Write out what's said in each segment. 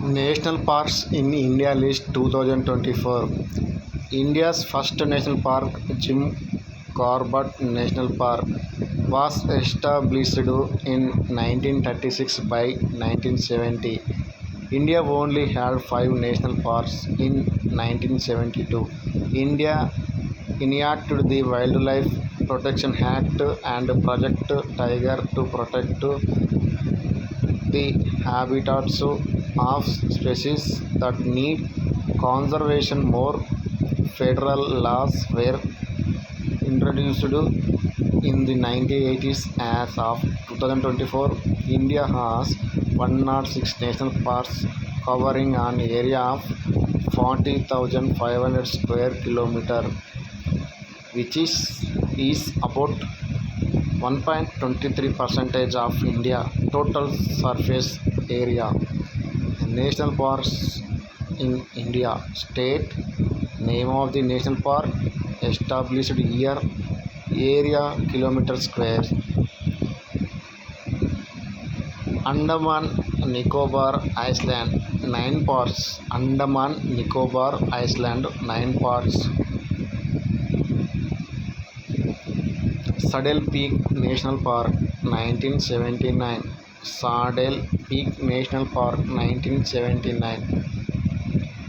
National Parks in India List 2024. India's first national park, Jim Corbett National Park, was established in 1936 by 1970. India only had 5 national parks in 1972. India enacted the Wildlife Protection Act and Project Tiger to protect the habitats of species that need conservation. More federal laws were introduced in the 1980s. As of 2024, India has 106 national parks covering an area of 40,500 square kilometers, which is about 1.23% of India total surface area. National parks in India. State name of the national park, established year, area kilometer square. Andaman Nicobar Island 9 parks. Andaman Nicobar Island 9 parks. Saddle Peak National Park 1979. Saddle Peak National Park 1979.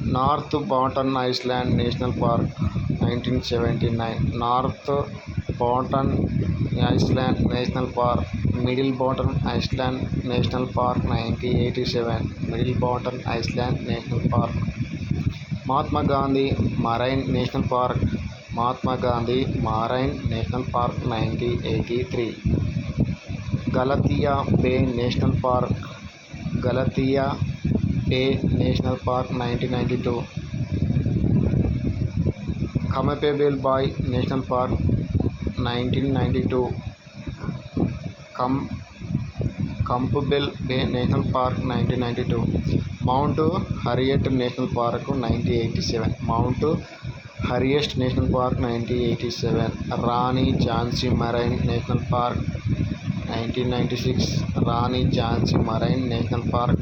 North Bottom Island National Park 1979. North Bottom Island National Park. Middle Bottom Island National Park 1987. Middle Bottom Island National Park. Mahatma Gandhi Marine National Park. Mahatma Gandhi Marine National Park 1983. Galathea Bay National Park. Galathea Bay National Park 1992. Campbell Bay National Park 1992. Campbell Bay National Park 1992. Mount Harriet National Park 1987. Mount Harriet National Park 1987. Rani Jhansi Marine National Park 1996. Rani Jhansi Marine National Park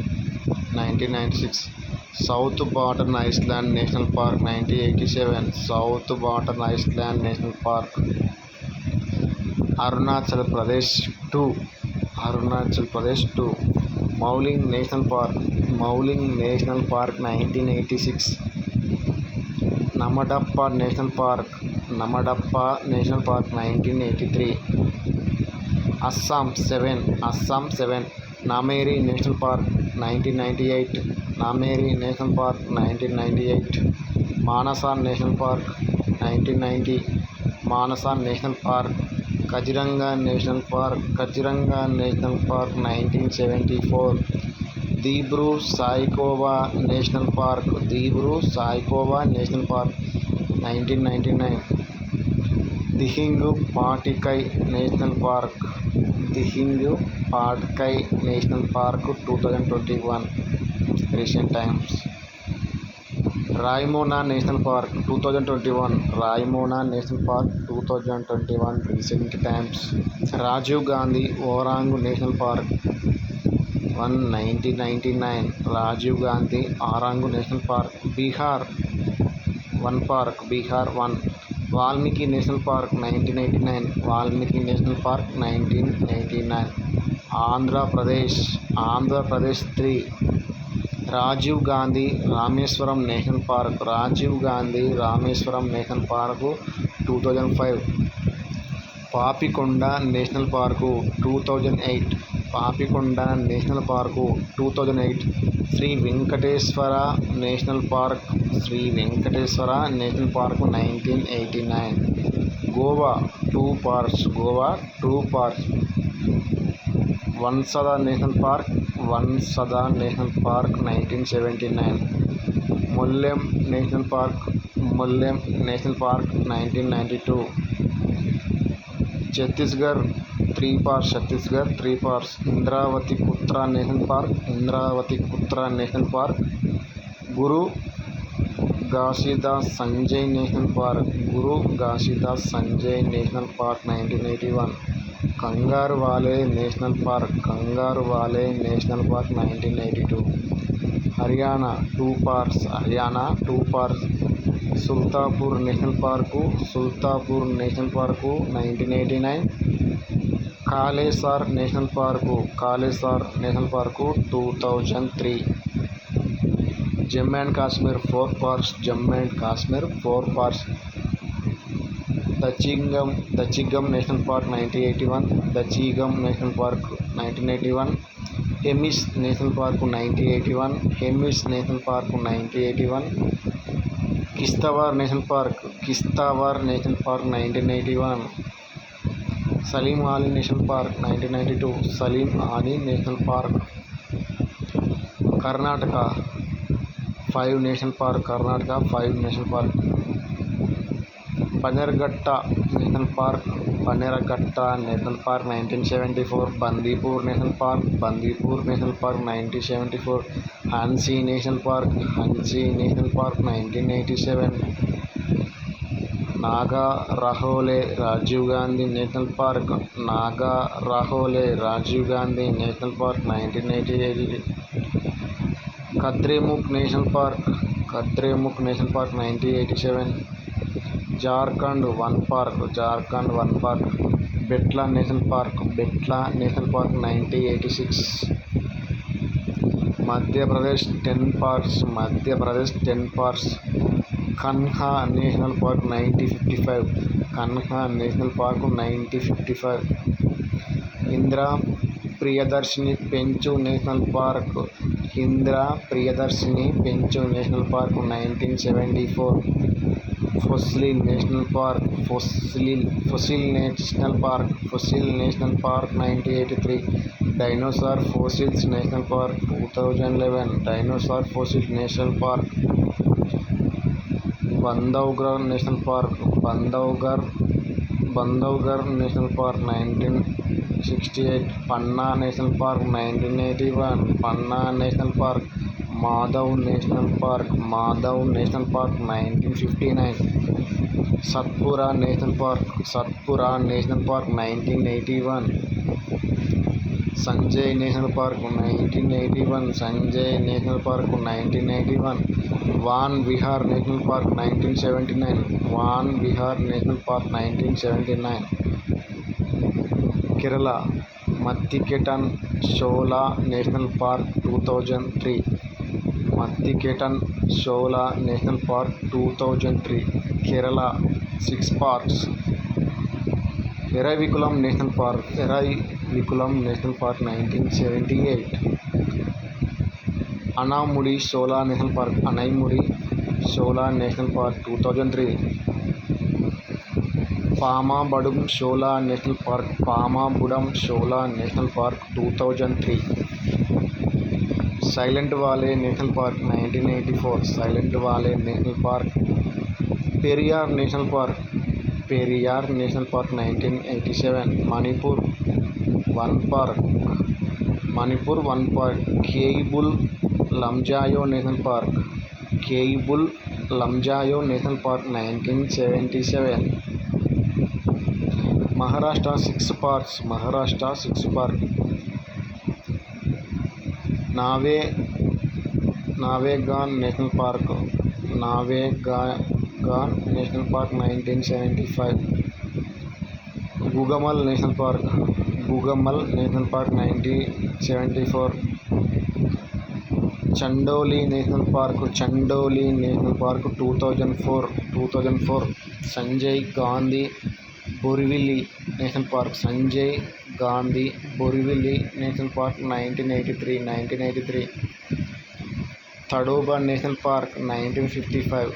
1996. South Bottom Island National Park 1987. South Bottom Island National Park. Arunachal Pradesh 2. Arunachal Pradesh 2. Mauling National Park. Mauling National Park 1986. Namadappa National Park. Namadappa National Park 1983. Assam 7. Assam 7. Nameri National Park 1998. Nameri National Park 1998. Manasa National Park 1990. Manasa National Park. Kaziranga National Park. Kaziranga National Park 1974. Dibru Saikova National Park. Dibru Saikova National Park 1999. Dihingu Patikai National Park. Dihingu Patikai National Park 2021. Recent times. Raimona National Park 2021. Raimona National Park 2021. Recent times. Rajiv Gandhi Orang National Park 1999. Rajiv Gandhi Orang National Park. Bihar 1 Park. Bihar 1. Valmiki National Park 1989. Valmiki National Park 1989. Andhra Pradesh. Andhra Pradesh 3. Rajiv Gandhi Rameswaram National Park. Rajiv Gandhi Rameswaram National Park 2005. Papikonda National Park 2008. Papikonda National Park 2008. Sri Venkateswara National Park. Sri Venkateswara National Park 1989. Goa 2 parks. Goa 2 parks. Vansada National Park. Vansada National Park 1979. Mullem National Park. Mullem National Park 1992. Chhattisgarh 3 parks. Chhattisgarh 3 parks. Indravati Putra National Park. Indravati Putra National Park. Guru Ghasidas Sanjay National Park. Guru Ghasidas Sanjay National Park 1981. Kanger valley national park 1982. Haryana 2 parks Sultanpur national park 1989. Kalesar national park 2003. Jammu and Kashmir 4 parks Dachigam national park 1981. Hemis national park 1981. Kishtwar national park 1981. Salim Ali national park 1992. Salim Ali national park. Karnataka 5 national park. Bannerghatta national park 1974. Bandipur national park 1974. Anshi national park 1987. Nagarhole Rajiv Gandhi national park 1988. Kudremukh national park 1987. Jharkhand 1 park. Betla national park 1986. Madhya Pradesh 10 parks. Kanha national park 1955. Indira Priyadarshini Pench national park 1974. Fossil national park 1983. Dinosaur fossils national park 2011. Dinosaur fossils national park. Bandhavgarh national park 1968. Panna national park 1981. Panna national park. Madhav national park 1959. Satpura national park 1981. Sanjay national park 1981. Van Vihar national park 1979. Kerala Mathikettan Shola national park 2003. Kerala 6 parks. Eravikulam national park 1978. Anamudi Shola national park 2003. Pambadum Shola national park 2003. Silent valley national park 1984. Periyar national park 1987. Manipur 1 park. Keibul Lamjao national park 1977. Maharashtra 6 parks. Navegaon national park 1975. Gugamal national park 1974. Chandoli national park 2004. Sanjay Gandhi Borivali national park 1983. Tadoba national park 1955.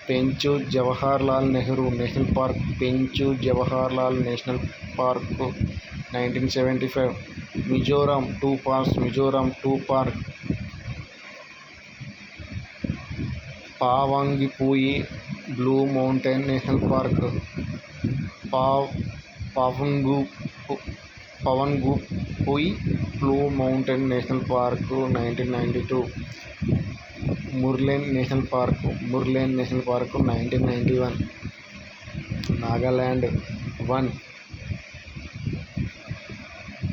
Pench Jawaharlal Nehru national park 1975. Mizoram 2 park. Phawngpui blue mountain national park Phawngpui blue mountain national park 1992. Murlen national park 1991. Nagaland 1.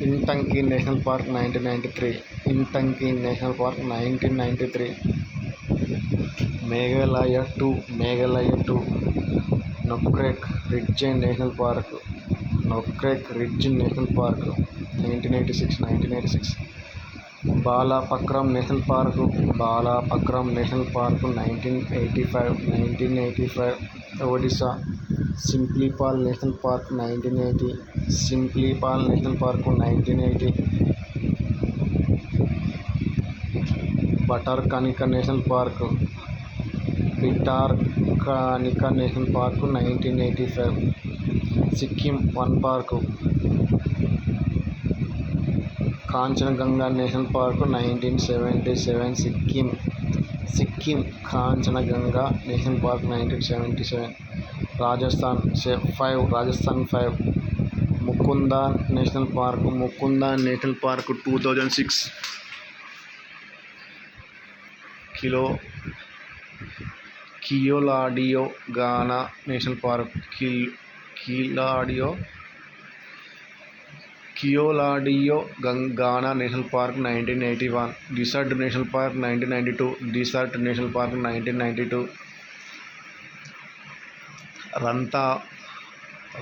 Ntangki national park 1993. Ntangki national park 1993. Meghalaya 2. Meghalaya 2. Nokrek ridge national park. Nokrek ridge national park 1986. Balpakram national park. Balpakram national park 1985. Odisha Simlipal national park 1980. Simlipal national park 1980. Bhitarkanika national park. Bhitarkanika national park 1985. Sikkim 1 park. Kanchenjunga national park 1977. Sikkim Kanchenjunga national park 1977. Rajasthan 5. Mukunda national park. Mukunda national park 2006. Keoladeo Ghana national park. Keoladeo Ghana national park 1981. Desert national park 1992. Desert national park 1992.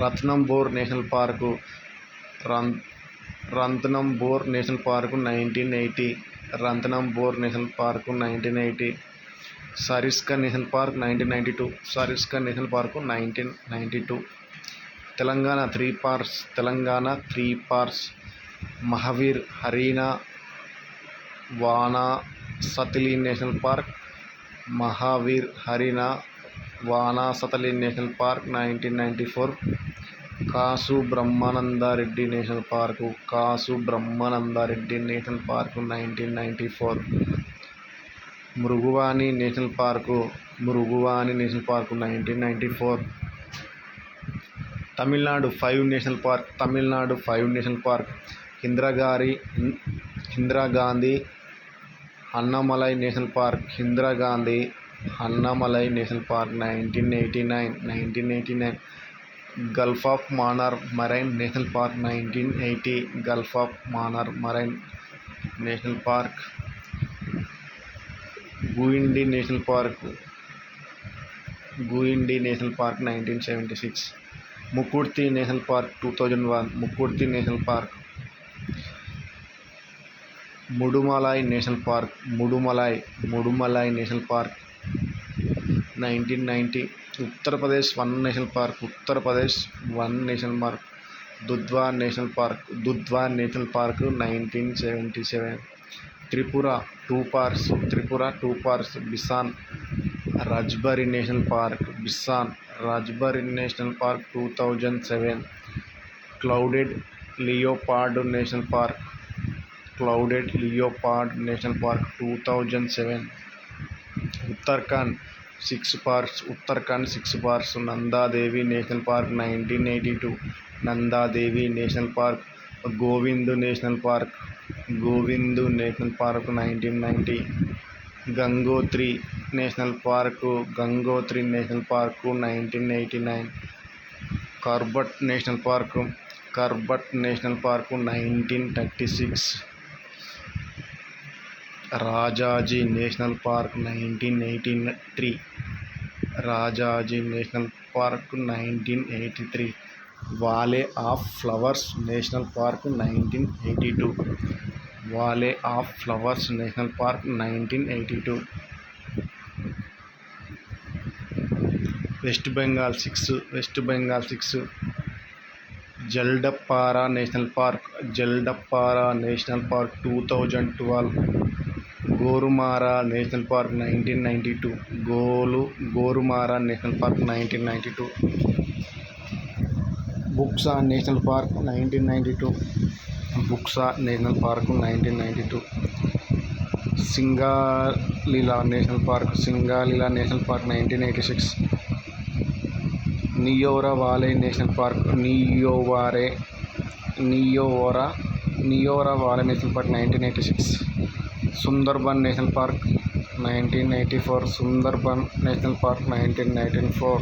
Ranthambore national park. Ranthambore national park 1980. Ranthambore national park 1980. Sariska national park 1992. Sariska national park 1992. Telangana 3 parks. Telangana 3 parks. Mahavir Harina Vanasthali national park. Mahavir Harina Vanasthali national park 1994. Kasu Brahmananda Reddy national park. Kasu Brahmananda Reddy national park 1994. మృగువాని national park. Mrugavani national park 1994. Tamil Nadu 5 national park. Tamil Nadu 5 national park. Indira Gandhi Annamalai national park. Indira Gandhi Annamalai national park 1989. Gulf of Mannar marine national park 1980. Gulf of Mannar marine national park. Guindy national park. Guindy national park 1976. Mukurthi national park 2001. Mukurthi national park. Mudumalai national park. Mudumalai national park 1990. Uttar Pradesh 1 national park. Uttar Pradesh 1 national park. Dudhwa national park. Dudhwa national park 1977. Tripura 2 parks. Tripura 2 parks. Bison Rajbari national park. Bison Rajbari national park 2007. Clouded leopard national park. Clouded leopard national park 2007. Uttarakhand 6 parks. Uttarakhand 6 parks. Nanda Devi national park 1982. Nanda Devi national park. Govind national park. Govind national park 1990. Gangotri national park. Gangotri national park 1989. Corbett national park. Corbett national park 1936. Rajaji national park 1983. Rajaji national park 1983. Wale of flowers national park 1982. Valley of flowers national park 1982. West Bengal 6. West Bengal 6. Jaldapara national park. Jaldapara national park 2012. Gorumara national park 1992. Gorumara national park 1992. Buxa national park 1992. Buxa national park 1992. Singalila national park. Singalila national park 1986. Neora valley national park. Neora valley national park 1986. Sundarban national park 1984. Sundarban national park 1994.